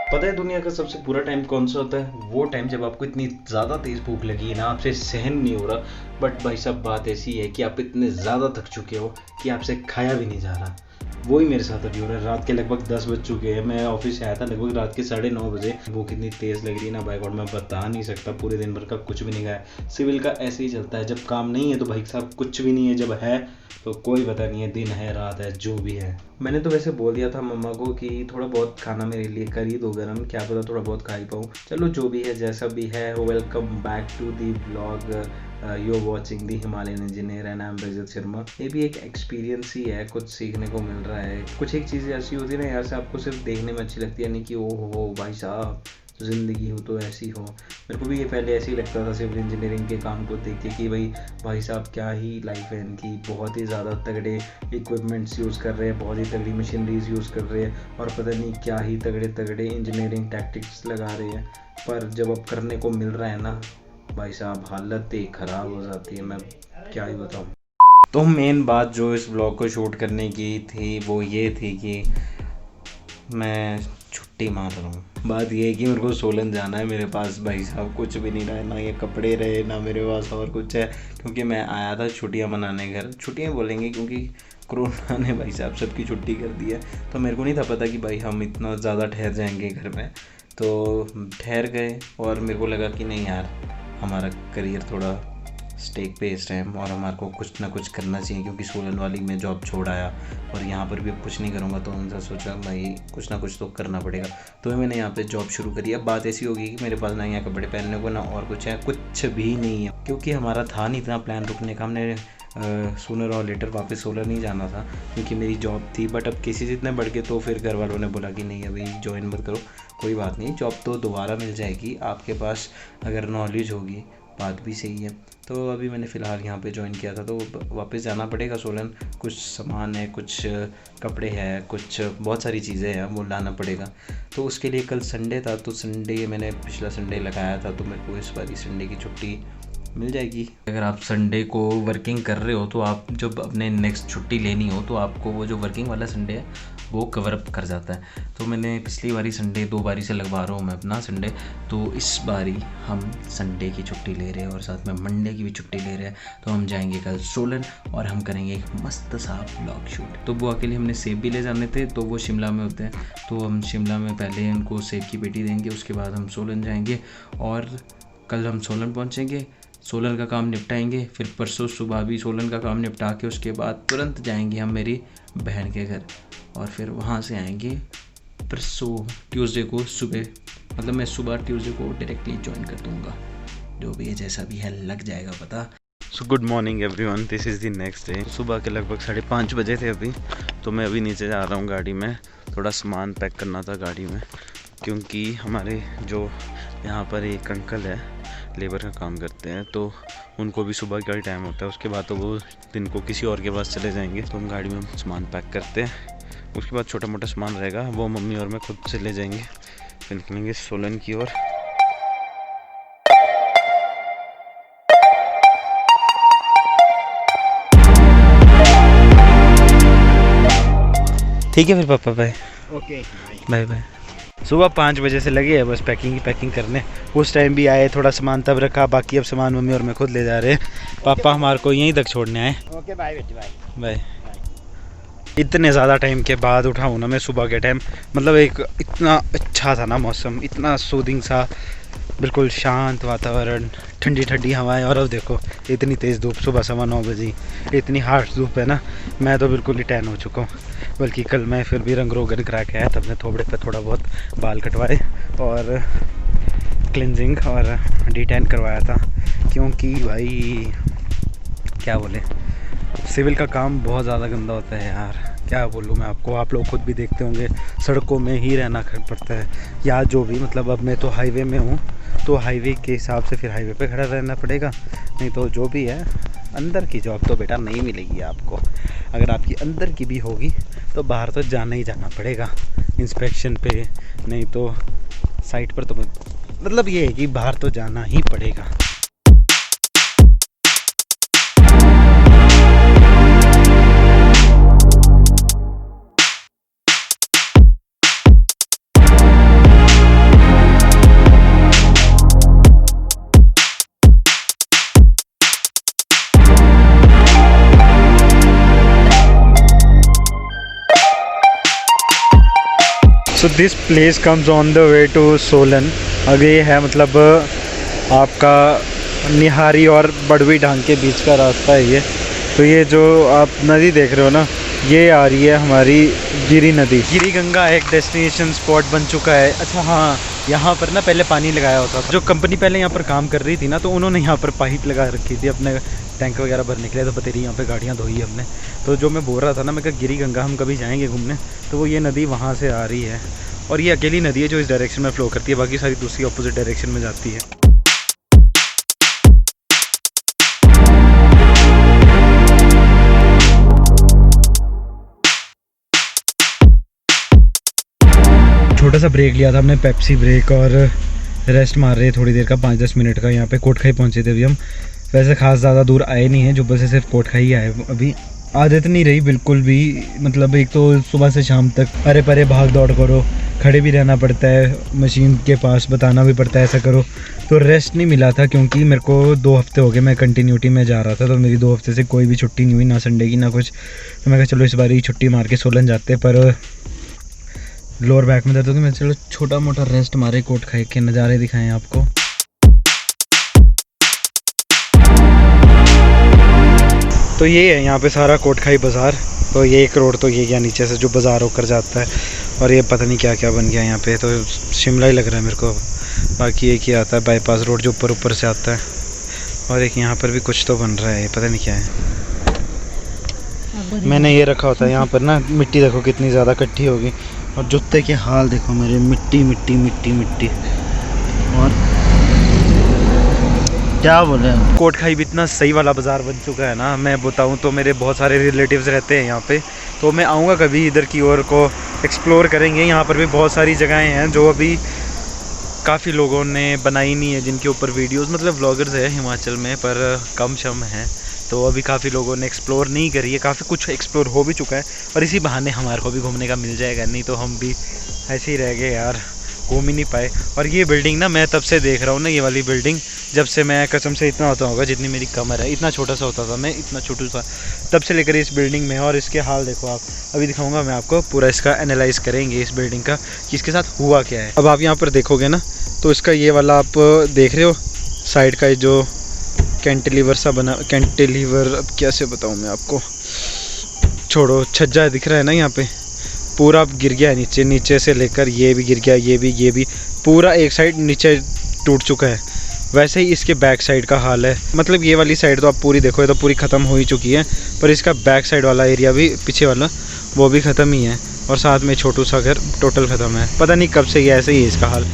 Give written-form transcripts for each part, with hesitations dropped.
पता है दुनिया का सबसे बुरा टाइम कौन सा होता है? वो टाइम जब आपको इतनी ज़्यादा तेज़ भूख लगी है ना, आपसे सहन नहीं हो रहा। बट भाई साहब बात ऐसी है कि आप इतने ज़्यादा थक चुके हो कि आपसे खाया भी नहीं जा रहा। वही मेरे साथ अभी हो रहा है। रात के लगभग 10 बज चुके हैं। मैं ऑफिस से आया था लगभग रात के 9:30 बजे। भूख इतनी तेज़ लग रही है ना भाई गॉड, मैं बता नहीं सकता। पूरे दिन भर का कुछ भी नहीं खाया। सिविल का ऐसे ही चलता है, जब काम नहीं है तो भाई साहब कुछ भी नहीं है, जब है तो कोई पता नहीं है, दिन है रात है जो भी है। मैंने तो वैसे बोल दिया था मम्मा को कि थोड़ा बहुत खाना मेरे लिए कर ही दो गर्म, क्या पता थोड़ा बहुत खा ही पाऊँ। चलो जो भी है जैसा भी है। Welcome back to the vlog. You are watching the Himalayan engineer and I am Rajat Sharma. ये भी एक एक्सपीरियंस ही है, कुछ सीखने को मिल रहा है। कुछ एक चीज़ें ऐसी होती है ना यार से आपको सिर्फ देखने में अच्छी लगती है, नहीं कि ओ हो भाई साहब ज़िंदगी हो तो ऐसी हो। मेरे को भी ये पहले ऐसे ही लगता था सिविल इंजीनियरिंग के काम को देख के कि भाई साहब क्या ही लाइफ है इनकी। बहुत ही ज़्यादा तगड़े इक्विपमेंट्स यूज़ कर रहे हैं, बहुत ही तगड़ी मशीनरीज यूज़ कर रहे हैं और पता नहीं क्या ही तगड़े तगड़े इंजीनियरिंग टैक्टिक्स लगा रहे हैं। पर जब अब करने को मिल रहा है ना भाई साहब, हालत ही ख़राब हो जाती है। मैं क्या ही बताऊँ। तो मेन बात जो इस ब्लॉग को शूट करने की थी वो ये थी कि मैं छुट्टी मार रहा हूँ। बात ये है कि मेरे को सोलन जाना है। मेरे पास भाई साहब कुछ भी नहीं रहा है, ना ये कपड़े रहे ना मेरे पास और कुछ है। क्योंकि मैं आया था छुट्टियाँ मनाने घर, छुट्टियाँ बोलेंगे क्योंकि कोरोना ने भाई साहब सबकी छुट्टी कर दी है। तो मेरे को नहीं था पता कि भाई हम इतना ज़्यादा ठहर जाएंगे घर में। तो ठहर गए और मेरे को लगा कि नहीं यार, हमारा करियर थोड़ा स्टेक पे इस टाइम और हमारे को कुछ ना कुछ करना चाहिए। क्योंकि सोलन वाली में जॉब छोड़ आया और यहाँ पर भी अब कुछ नहीं करूँगा, तो उनसे सोचा भाई कुछ ना कुछ तो करना पड़ेगा। तो मैंने यहाँ पे जॉब शुरू करी। अब बात ऐसी होगी कि मेरे पास ना यहाँ कपड़े पहनने को ना और कुछ है, कुछ भी नहीं है। क्योंकि हमारा था नहीं इतना प्लान रुकने का। हमने सूनर और लेटर वापस सोलन नहीं जाना था क्योंकि मेरी जॉब थी। बट अब केसेस इतने बढ़ गए तो फिर घर वालों ने बोला कि नहीं अभी ज्वाइन मत करो, कोई बात नहीं, जॉब तो दोबारा मिल जाएगी आपके पास अगर नॉलेज होगी। बात भी सही है। तो अभी मैंने फ़िलहाल यहाँ पे ज्वाइन किया था, तो वापस जाना पड़ेगा सोलन। कुछ सामान है, कुछ कपड़े हैं, कुछ बहुत सारी चीज़ें हैं, वो लाना पड़ेगा। तो उसके लिए कल संडे था, तो संडे मैंने पिछला संडे लगाया था, तो मेरे को इस बारी संडे की छुट्टी मिल जाएगी। अगर आप संडे को वर्किंग कर रहे हो तो आप जब अपने नेक्स्ट छुट्टी लेनी हो तो आपको वो जो वर्किंग वाला संडे है वो कवर अप कर जाता है। तो मैंने पिछली बारी संडे 2 बारी से लगवा रहा हूँ मैं अपना संडे। तो इस बारी हम संडे की छुट्टी ले रहे हैं और साथ में मंडे की भी छुट्टी ले रहे हैं। तो हम जाएंगे कल सोलन और हम करेंगे एक मस्त सा ब्लॉग शूट। तो बुआ के लिए हमने सेब भी ले जाने थे, तो वो शिमला में होते हैं। तो हम शिमला में पहले उनको सेब की पेटी देंगे, उसके बाद हम सोलन जाएंगे और कल हम सोलन पहुँचेंगे, सोलन का काम निपटाएंगे। फिर परसों सुबह भी सोलन का काम निपटा के उसके बाद तुरंत जाएंगे हम मेरी बहन के घर और फिर वहाँ से आएंगे परसों ट्यूसडे को सुबह। मतलब मैं सुबह ट्यूसडे को डायरेक्टली ज्वाइन कर दूँगा। जो भी है जैसा भी है लग जाएगा पता। So good morning everyone, this is the next day. सुबह के लगभग 5:30 बजे थे अभी। तो मैं अभी नीचे जा रहा हूँ गाड़ी में, थोड़ा सामान पैक करना था गाड़ी में। क्योंकि हमारे जो यहाँ पर एक अंकल है, लेबर का काम करते हैं, तो उनको भी सुबह का ही टाइम होता है। उसके बाद तो वो दिन को किसी और के पास चले जाएंगे। तो हम गाड़ी में सामान पैक करते हैं, उसके बाद छोटा मोटा सामान रहेगा वो मम्मी और मैं खुद से ले जाएंगे। फिर निकलेंगे सोलन की ओर। ठीक है फिर पापा बाय। Okay bye bye. सुबह 5 बजे से लगे हैं बस पैकिंग ही पैकिंग करने। उस टाइम भी आए, थोड़ा सामान तब रखा, बाकी अब सामान मम्मी और मैं खुद ले जा रहे हैं। पापा हमारे को यहीं तक छोड़ने आए। ओके बाय बेटी बाय बाय। इतने ज़्यादा टाइम के बाद उठा हूँ ना मैं सुबह के टाइम। मतलब एक इतना अच्छा था ना मौसम, इतना सूदिंग सा, बिल्कुल शांत वातावरण, ठंडी ठंडी हवाएं। और अब देखो इतनी तेज़ धूप, सुबह 9:15 बजे इतनी हार्श धूप है ना। मैं तो बिल्कुल ही टैन हो चुका हूँ। बल्कि कल मैं फिर भी रंग रोगन करा के आया, तब मैं थोबड़े पे थोड़ा बहुत बाल कटवाए और क्लिनजिंग और डिटैन करवाया था। क्योंकि भाई क्या बोले, सिविल का काम बहुत ज़्यादा गंदा होता है यार। क्या बोलूँ मैं आपको, आप लोग खुद भी देखते होंगे, सड़कों में ही रहना पड़ता है या जो भी। मतलब अब मैं तो हाईवे में हूँ, तो हाईवे के हिसाब से फिर हाईवे पे खड़ा रहना पड़ेगा। नहीं तो जो भी है, अंदर की जॉब तो बेटा नहीं मिलेगी आपको। अगर आपकी अंदर की भी होगी तो बाहर तो जाना ही जाना पड़ेगा इंस्पेक्शन पे, नहीं तो साइट पर। तो मतलब ये है कि बाहर तो जाना ही पड़ेगा। So this place comes on the way to Solan. अगर ये है मतलब आपका निहारी और बड़वी ढांग के बीच का रास्ता है ये। तो ये जो आप नदी देख रहे हो ना, ये आ रही है हमारी गिरी नदी। गिरी गंगा एक डेस्टिनेशन स्पॉट बन चुका है। अच्छा हाँ, यहाँ पर ना पहले पानी लगाया होता था। जो कंपनी पहले यहाँ पर काम कर रही थी ना, तो उन्होंने यहाँ पर पाइप लगा रखी थी अपने टैंक वगैरह भरने के लिए। तो बतेरी यहाँ पे गाड़ियाँ धोई हमने। तो जो मैं बोल रहा था ना, मैं कहा गिरी गंगा हम कभी जाएंगे घूमने, तो वो ये नदी वहाँ से आ रही है। और ये अकेली नदी है जो इस डायरेक्शन में फ़्लो करती है, बाकी सारी दूसरी अपोजिट डायरेक्शन में जाती है। छोटा सा ब्रेक लिया था हमने, पेप्सी ब्रेक, और रेस्ट मार रहे थोड़ी देर का, 5-10 मिनट का। यहाँ पे कोटखाई पहुँचे थे अभी हम। वैसे खास ज़्यादा दूर आए नहीं हैं, जुब्बल से सिर्फ कोटखाई आए अभी। आदत नहीं रही बिल्कुल भी, मतलब एक तो सुबह से शाम तक अरे परे भाग दौड़ करो, खड़े भी रहना पड़ता है, मशीन के पास बताना भी पड़ता है ऐसा करो। तो रेस्ट नहीं मिला था, क्योंकि मेरे को 2 हफ्ते हो गए मैं कंटिन्यूटी में जा रहा था। तो मेरी 2 हफ्ते से कोई भी छुट्टी नहीं हुई, ना संडे की ना कुछ। तो मैं कहा चलो इस बार ही छुट्टी मार के सोलन जाते, पर लोअर बैक में दर्द हो गया। मैं चलो छोटा मोटा रेस्ट मारे, कोटखाई के नज़ारे दिखाएं आपको। तो ये है यहाँ पे सारा कोटखाई बाज़ार। तो ये एक रोड तो ये गया नीचे से जो बाज़ार होकर जाता है, और ये पता नहीं क्या क्या बन गया यहाँ पे। तो शिमला ही लग रहा है मेरे को। बाकी एक ही आता है बाईपास रोड जो ऊपर से आता है, और एक यहाँ पर भी कुछ तो बन रहा है, पता नहीं क्या है। मैंने ये रखा होता है यहाँ पर ना, मिट्टी देखो कितनी ज़्यादा इकट्ठी होगी, और जूते के हाल देखो मेरे, मिट्टी मिट्टी मिट्टी मिट्टी। और क्या बोले, कोटखाई भी इतना सही वाला बाज़ार बन चुका है ना। मैं बताऊँ तो मेरे बहुत सारे रिलेटिव्स रहते हैं यहाँ पे, तो मैं आऊँगा कभी इधर की ओर को एक्सप्लोर करेंगे। यहाँ पर भी बहुत सारी जगहें हैं जो अभी काफ़ी लोगों ने बनाई नहीं है, जिनके ऊपर वीडियोस, मतलब व्लॉगर्स है हिमाचल में, पर कम शम हैं। तो अभी काफ़ी लोगों ने एक्सप्लोर नहीं करी है, काफ़ी कुछ एक्सप्लोर हो भी चुका है, और इसी बहाने हमारे को भी घूमने का मिल जाएगा। नहीं तो हम भी ऐसे ही रह गए यार, घूम ही नहीं पाए। और ये बिल्डिंग ना मैं तब से देख रहा हूँ ना, ये वाली बिल्डिंग, जब से मैं कसम से इतना होता होगा जितनी मेरी कमर है, इतना छोटा सा होता था मैं, इतना छोटा सा, तब से लेकर इस बिल्डिंग में। और इसके हाल देखो आप, अभी दिखाऊंगा मैं आपको पूरा, इसका एनालाइज़ करेंगे इस बिल्डिंग का कि इसके साथ हुआ क्या है। अब आप यहाँ पर देखोगे ना, तो इसका ये वाला आप देख रहे हो साइड का जो कैंटिलीवर सा बना, कैंटिलीवर अब कैसे बताऊँ मैं आपको, छोड़ो, छज्जा दिख रहा है ना यहाँ पे, पूरा गिर गया है नीचे, नीचे से लेकर ये भी गिर गया, ये भी पूरा एक साइड नीचे टूट चुका है। वैसे ही इसके बैक साइड का हाल है, मतलब ये वाली साइड तो आप पूरी देखो, ये तो पूरी ख़त्म हो ही चुकी है, पर इसका बैक साइड वाला एरिया भी, पीछे वाला, वो भी ख़त्म ही है। और साथ में छोटू सा घर टोटल ख़त्म है। पता नहीं कब से ये ऐसे ही है इसका हाल।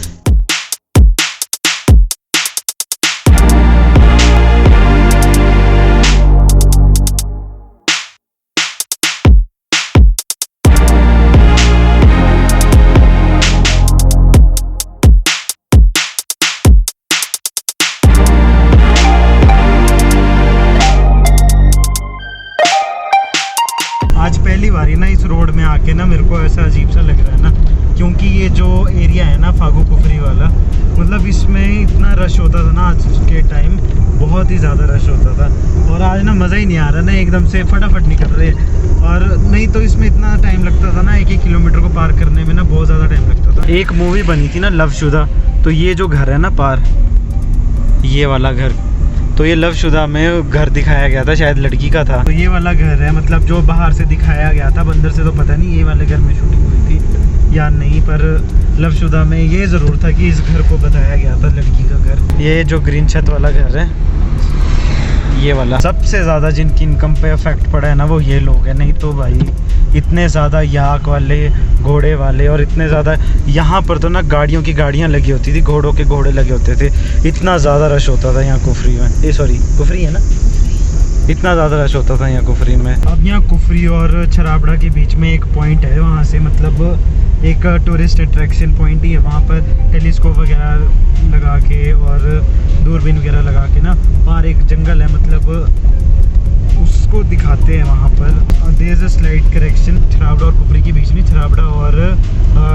आज पहली बारी ना इस रोड में आके ना मेरे को ऐसा अजीब सा लग रहा है ना, क्योंकि ये जो एरिया है ना फागू कुफरी वाला, मतलब इसमें इतना रश होता था ना आज के टाइम, बहुत ही ज़्यादा रश होता था। और आज ना मज़ा ही नहीं आ रहा ना, एकदम से फटाफट निकल रहे। और नहीं तो इसमें इतना टाइम लगता था ना, 1-1 किलोमीटर को पार करने में ना बहुत ज़्यादा टाइम लगता था। एक मूवी बनी थी ना लवशुदा, तो ये जो घर है ना पार, ये वाला घर, तो ये लवशुदा में घर दिखाया गया था, शायद लड़की का था। तो ये वाला घर है, मतलब जो बाहर से दिखाया गया था, बंदर से तो पता नहीं ये वाले घर में शूटिंग हुई थी या नहीं, पर लवशुदा में ये ज़रूर था कि इस घर को बताया गया था, लड़की का घर। ये जो ग्रीन छत वाला घर है, ये वाला, सबसे ज़्यादा जिनकी इनकम पे इफेक्ट पड़ा है ना वो ये लोग हैं। नहीं तो भाई इतने ज़्यादा याक वाले, घोड़े वाले, और इतने ज़्यादा यहाँ पर तो ना गाड़ियों की गाड़ियाँ लगी होती थी, घोड़ों के घोड़े लगे होते थे, इतना ज़्यादा रश होता था यहाँ कुफरी में। ये सॉरी कुफरी है ना, इतना ज़्यादा रश होता था यहाँ कुफरी में। अब यहाँ कुफरी और छराबड़ा के बीच में एक पॉइंट है, वहाँ से मतलब एक टूरिस्ट अट्रैक्शन पॉइंट ही है। वहाँ पर टेलीस्कोप वगैरह लगा के और दूरबीन वगैरह लगा के ना, बाहर एक जंगल है, मतलब उसको दिखाते हैं वहाँ पर। There is a slide correction, Chharabra और कुफरी के बीच में, छराबड़ा और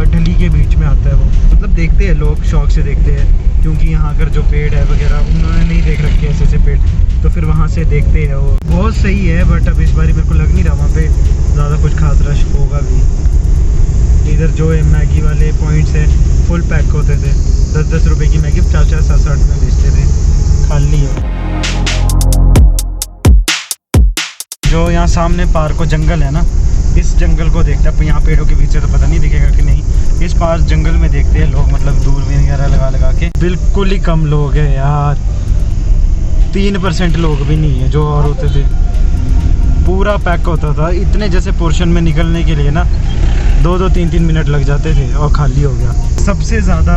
ढली के बीच में आता है वो। मतलब देखते हैं लोग, शौक से देखते हैं, क्योंकि यहाँ कर जो पेड़ है वगैरह उन्होंने नहीं देख रखे ऐसे ऐसे पेड़, तो फिर वहाँ से देखते हैं। वो बहुत सही है, बट अब इस बार मेरे को लग नहीं रहा वहाँ पे ज़्यादा कुछ खास रश होगा भी। इधर जो है मैगी वाले पॉइंट्स है फुल पैक होते थे, 10-10 रुपए की मैगी 50-60 में बेचते थे, खाली है। जो यहाँ सामने पार्क और जंगल है ना, इस जंगल को देखते हैं। यहाँ पेड़ों के पीछे तो पता नहीं दिखेगा कि नहीं, इस पास जंगल में देखते हैं लोग, मतलब दूरबीन वगैरह लगा के। बिल्कुल ही कम लोग हैं यार, 3% लोग भी नहीं है जो और होते थे। पूरा पैक होता था, इतने जैसे पोर्शन में निकलने के लिए ना 2-2, 3-3 मिनट लग जाते थे और खाली हो गया। सबसे ज़्यादा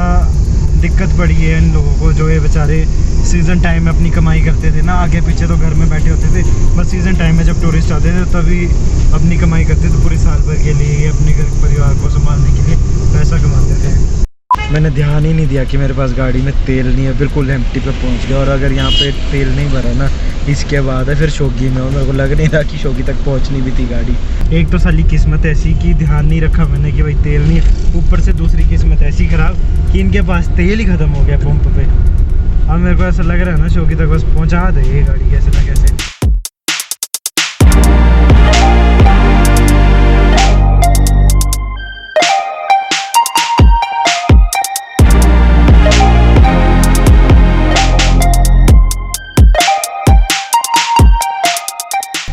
दिक्कत पड़ी है इन लोगों को, जो ये बेचारे सीज़न टाइम में अपनी कमाई करते थे ना, आगे पीछे तो घर में बैठे होते थे, बस सीज़न टाइम में जब टूरिस्ट आते थे तभी अपनी कमाई करते थे, पूरे साल भर के लिए अपने घर परिवार को संभालने के लिए पैसा कमाते थे। मैंने ध्यान ही नहीं दिया कि मेरे पास गाड़ी में तेल नहीं है, बिल्कुल एम्प्टी पे पहुंच गया। और अगर यहाँ पे तेल नहीं भरा ना, इसके बाद है फिर शोगी में, और मेरे को लग नहीं रहा कि शोगी तक पहुंचनी भी थी गाड़ी। एक तो साली किस्मत ऐसी कि ध्यान नहीं रखा मैंने कि भाई तेल नहीं है, ऊपर से दूसरी किस्मत ऐसी ख़राब कि इनके पास तेल ही ख़त्म हो गया पंप पे। अब मेरे को ऐसा लग रहा है ना शोगी तक बस पहुँचा दे ये गाड़ी कैसे ना कैसे।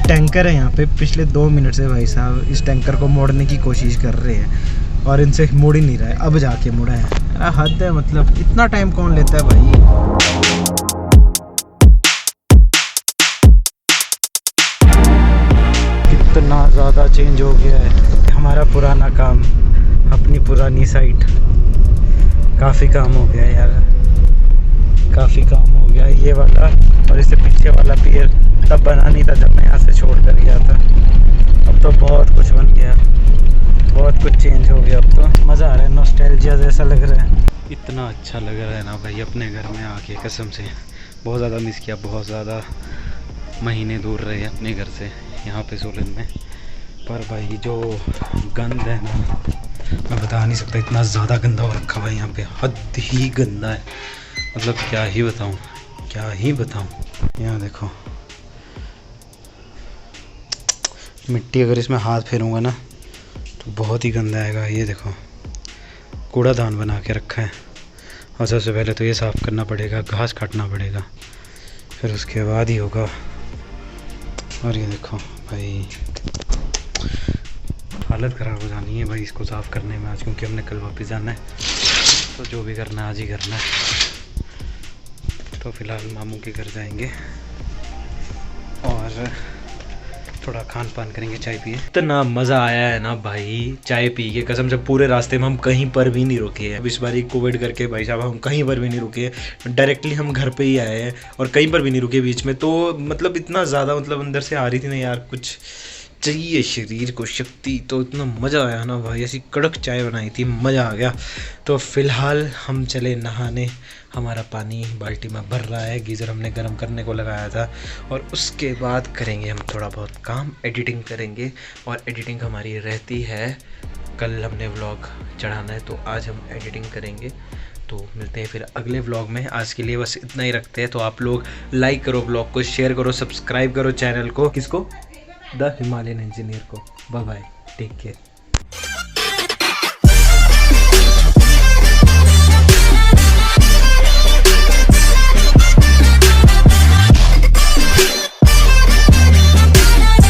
टैंकर है यहाँ पे, पिछले 2 मिनट से भाई साहब इस टैंकर को मोड़ने की कोशिश कर रहे हैं और इनसे मुड़ ही नहीं रहा है, अब जाके मुड़ा है। अरे हद है, मतलब इतना टाइम कौन लेता है भाई। कितना ज़्यादा चेंज हो गया है हमारा पुराना काम, अपनी पुरानी साइट। काफ़ी काम हो गया यार, काफ़ी काम हो गया ये वाला, और इससे पीछे वाला पियर तब बना नहीं था जब मैं यहाँ से छोड़ कर गया था। अब तो बहुत कुछ बन गया, बहुत कुछ चेंज हो गया। अब तो मज़ा आ रहा है, नॉस्टैल्जिया जैसा लग रहा है। इतना अच्छा लग रहा है ना भाई अपने घर में आके, कसम से बहुत ज़्यादा मिस किया, बहुत ज़्यादा महीने दूर रहे अपने घर से यहाँ पे सोलन में। पर भाई जो गंद है ना, मैं बता नहीं सकता, इतना ज़्यादा गंदा हो रखा भाई यहाँ पे, हद ही गंदा है, मतलब क्या ही बताऊँ, क्या ही बताऊँ। यहाँ देखो मिट्टी, अगर इसमें हाथ फेरूंगा ना तो बहुत ही गंदा आएगा। ये देखो कूड़ादान बना के रखा है, और सबसे पहले तो ये साफ़ करना पड़ेगा, घास काटना पड़ेगा, फिर उसके बाद ही होगा। और ये देखो भाई हालत ख़राब हो जानी है भाई इसको साफ़ करने में आज, क्योंकि हमने कल वापस जाना है, तो जो भी करना है आज ही करना है। तो फ़िलहाल मामू के घर जाएंगे और थोड़ा खान पान करेंगे, चाय पिए। इतना मज़ा आया है ना भाई चाय पी के, कसम से पूरे रास्ते में हम कहीं पर भी नहीं रुके हैं। इस बार कोविड करके भाई साहब हम कहीं पर भी नहीं रुके, डायरेक्टली हम घर पे ही आए हैं और कहीं पर भी नहीं रुके बीच में। तो मतलब इतना ज़्यादा मतलब अंदर से आ रही थी ना यार, कुछ चाहिए शरीर को शक्ति, तो इतना मज़ा आया ना भाई, ऐसी कड़क चाय बनाई थी, मज़ा आ गया। तो फ़िलहाल हम चले नहाने, हमारा पानी बाल्टी में भर रहा है, गीज़र हमने गर्म करने को लगाया था, और उसके बाद करेंगे हम थोड़ा बहुत काम, एडिटिंग करेंगे। और एडिटिंग हमारी रहती है, कल हमने व्लॉग चढ़ाना है तो आज हम एडिटिंग करेंगे। तो मिलते हैं फिर अगले व्लॉग में, आज के लिए बस इतना ही रखते हैं। तो आप लोग लाइक करो व्लॉग को, शेयर करो, सब्सक्राइब करो चैनल को, किसको, द हिमालयन इंजीनियर को। Bye bye, take care.